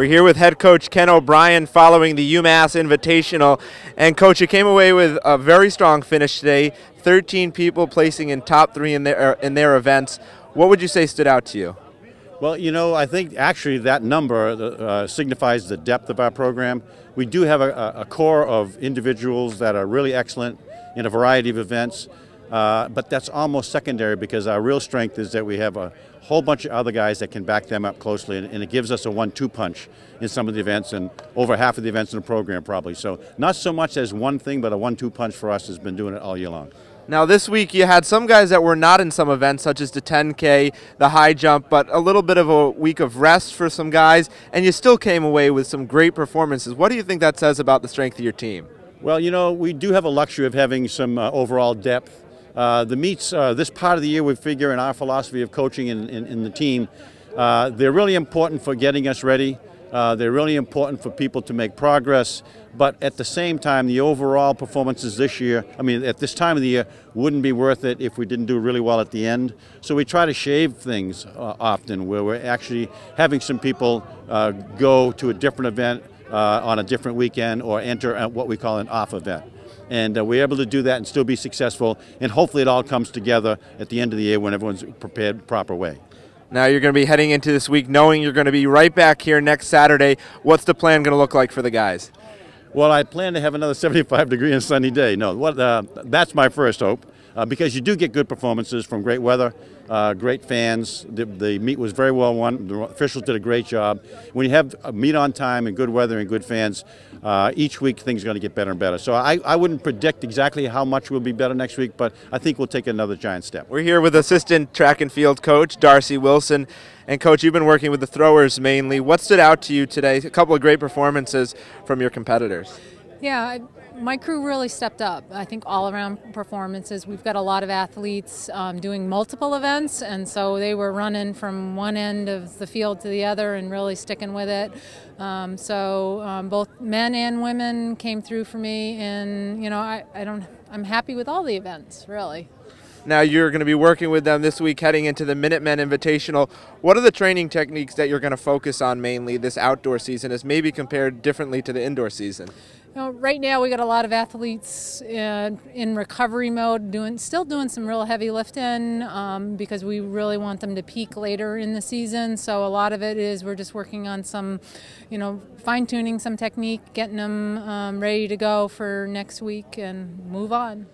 We're here with head coach Ken O'Brien following the UMass Invitational. And coach, you came away with a very strong finish today, 13 people placing in top 3 in their events. What would you say stood out to you? Well, you know, I think actually that number signifies the depth of our program. We do have a core of individuals that are really excellent in a variety of events, but that's almost secondary because our real strength is that we have a whole bunch of other guys that can back them up closely, and it gives us a 1-2 punch in some of the events and over half of the events in the program probably. So not so much as one thing, but a 1-2 punch for us has been doing it all year long. Now this week you had some guys that were not in some events such as the 10K, the high jump, but a little bit of a week of rest for some guys, and you still came away with some great performances. What do you think that says about the strength of your team? Well, you know, we do have a luxury of having some overall depth. The meets, this part of the year, we figure in our philosophy of coaching in the team, they're really important for getting us ready. They're really important for people to make progress, but at the same time, the overall performances this year, I mean, at this time of the year, wouldn't be worth it if we didn't do really well at the end. So we try to shave things often, where we're actually having some people go to a different event on a different weekend or enter at what we call an off event. And we're able to do that and still be successful, and hopefully it all comes together at the end of the year when everyone's prepared the proper way. Now you're going to be heading into this week knowing you're going to be right back here next Saturday. What's the plan going to look like for the guys? Well, I plan to have another 75-degree and sunny day. No, that's my first hope, because you do get good performances from great weather, great fans. The meet was very well won. The officials did a great job. When you have a meet on time and good weather and good fans, each week things are going to get better and better. So I wouldn't predict exactly how much will be better next week, but I think we'll take another giant step. We're here with assistant track and field coach Darcy Wilson. And coach, you've been working with the throwers mainly. What stood out to you today? A couple of great performances from your competitors. Yeah, my crew really stepped up. I think all around performances. We've got a lot of athletes doing multiple events, and so they were running from one end of the field to the other and really sticking with it. Both men and women came through for me, and you know, I'm happy with all the events, really. Now you're going to be working with them this week heading into the Minutemen Invitational. What are the training techniques that you're going to focus on mainly this outdoor season as maybe compared differently to the indoor season? You know, right now we got a lot of athletes in recovery mode, still doing some real heavy lifting because we really want them to peak later in the season. So a lot of it is we're just working on some, you know, fine-tuning some technique, getting them ready to go for next week and move on.